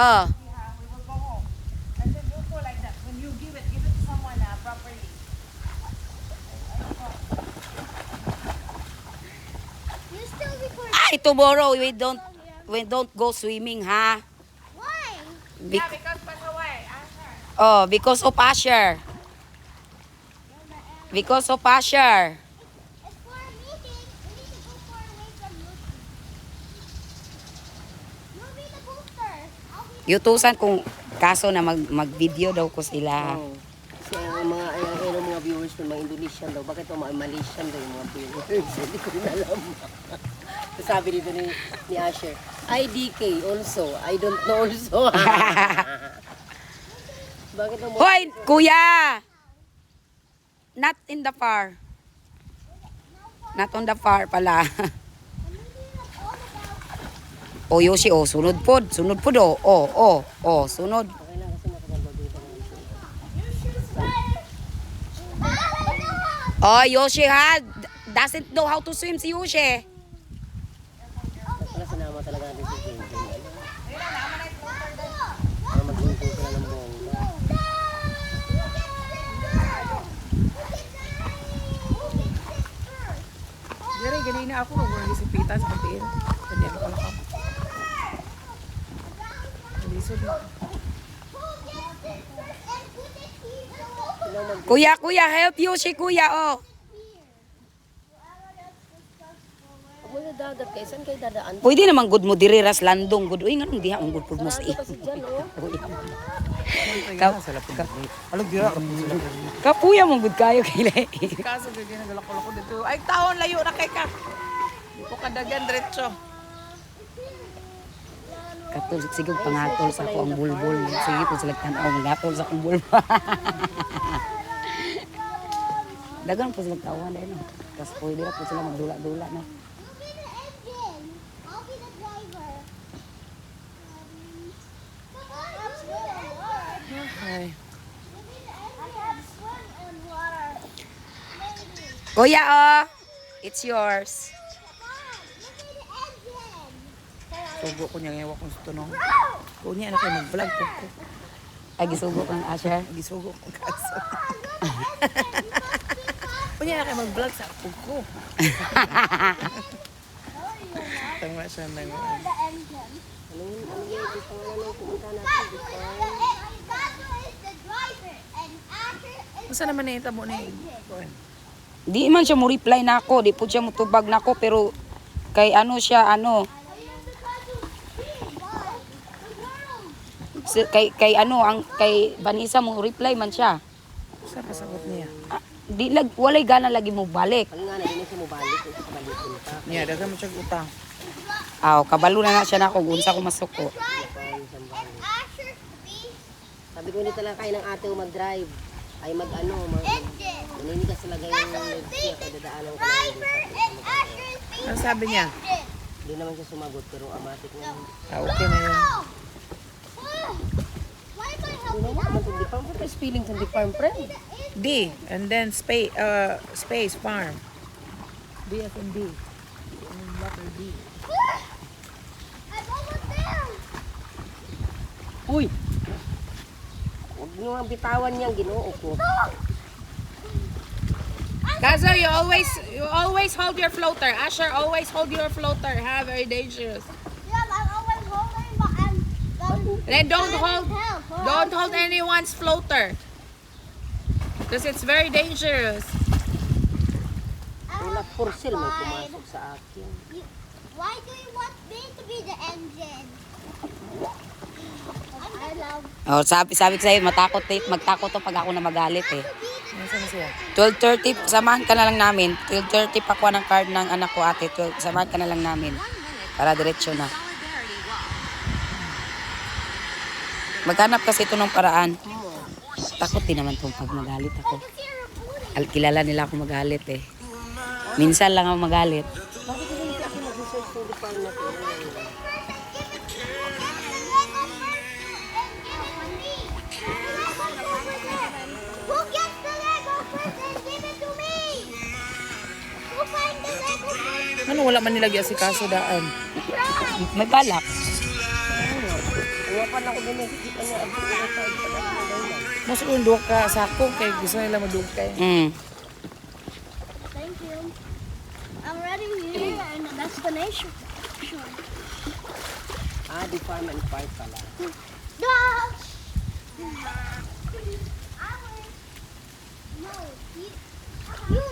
Oh. We will go home. And then don't go like that. When you give it to someone properly. You still record. Ay, tomorrow we don't go swimming, ha? Why? Yeah, because pasaway. Because of Asher. Because of Asher. It's for a meeting. We need to go far away from Lucy. You'll be the booster. I'll be the Yutusan kung kaso na mag-video daw ko sila. Oo. Kasi ang mga viewers ng mga Indonesian daw, bakit mga Malaysian daw yung mga viewers? Hindi ko rin alam. Sabi dito ni Asher, IDK also. I don't know also. Bakit ang Hoy, kuya! Not in the far. Not on the far pala. O Yoshi, sunod pod. Sunod pod, sunod. Okay lang kasi nakapagbabitan ng ito. Oh, Yoshi ha, doesn't know how to swim si Yoshi. Wala sinama talaga natin si Quentin. Para mag-intro sila ng bongga. Dire, ganina ako. Huwag isipitan sa pagtiin. Hindi ako pala ka. Alisod na. Kuya, help Yoshi, kuya, oh. Pag mo na dagat kayo, saan kayo dadaan? Pwede naman good mo diri ras landong good. Uy, nganong diha ang good pod mo sa Sarado kasi dyan, oh. Alam, dira. Kapuya mong good kayo kay Kaso gagawin na galako-lako dito. Ay, taon, layo na kay ka. Di ko kadagan, diretso. Katul sigog pangatol sa ako ang bulbul. Sige po sila tanaw mangatol sa akong bulbul. Dagan po sila tawan eh no. Tapos pwede ra po sila magdula-dula na. You'll be the engine. I'll be the driver. Ay. You'll be the engine. I can swim in water. Maybe. Kuya oh, it's yours. Mom, you'll be the engine. Sugo ko niya ngayon kung tunong. Kunya na kayo mag-vlog ko. Ay gisugo kang Asher. Gisugo ko kaso. Kunya na kayo mag-vlog sa apog ko. Tama siya na nga. The engine. Ano yung pangalan ng pumunta natin before? Gato is the driver. And Asher is Masa naman na mo ni Kuan? Di man siya mo reply na ako, di po siya mo tubag na ako pero kay ano siya ano kay ano ang kay Vanessa mo reply man siya. Sa pasagot niya. Di walay gana lagi mo balik. Pag nga na, hindi siya mo balik. Hindi siya balikin pa. Niya, dagan mo siya utang. Aw, kabalo na siya nako unsa ko masuko. Asher be Sabi ko, hindi talaga kayo ng ate mo mag-drive. Ay mag-ano, engine. maninigas talaga yung siya kaya dadaanan ko lang Driver and Asher be Ano sabi niya? engine. Hindi naman siya sumagot, pero amatic na. Okay na yun. Why am I Hindi helping naman, naman hindi farm. What is feelings on the farm, friend? D and then space farm. D as in D. Letter D. I almost there. Uy! Huwag nyo ang bitawan niyang ginoo ko. Kaso you always hold your floater. Asher, always hold your floater. Ha, very dangerous. Yeah, I'm always holding, but I'm Then don't hold anyone's floater. Because it's very dangerous. Wala porcel may pumasok sa akin. Why do you want me to be the engine? I love Oh, sabi ko sa'yo, magtakot to pag ako na magalit eh. Nasaan na siya? 12:30, samahan ka na lang namin. 12:30 pakuha ng card ng anak ko ate. Samahan ka na lang namin. Para diretso na. Maghanap kasi ito ng paraan. Takot din naman itong pag magalit ako. Kilala nila ako magalit eh. Minsan lang ako magalit. Bakit hindi kasi mag-research for the farm natin? Who gets the Lego first and give it to me? Who find the Lego first? Ano wala man nilagyan si kaso daan? May balak. Ano Nga pa na ako din nakikita niya. Ang pagkakita sa pagkakita. Mas kung duha ka sako kay gusto nila madugkay. Thank you. I'm ready here and the destination. Di farm and park pala. Dog! No, you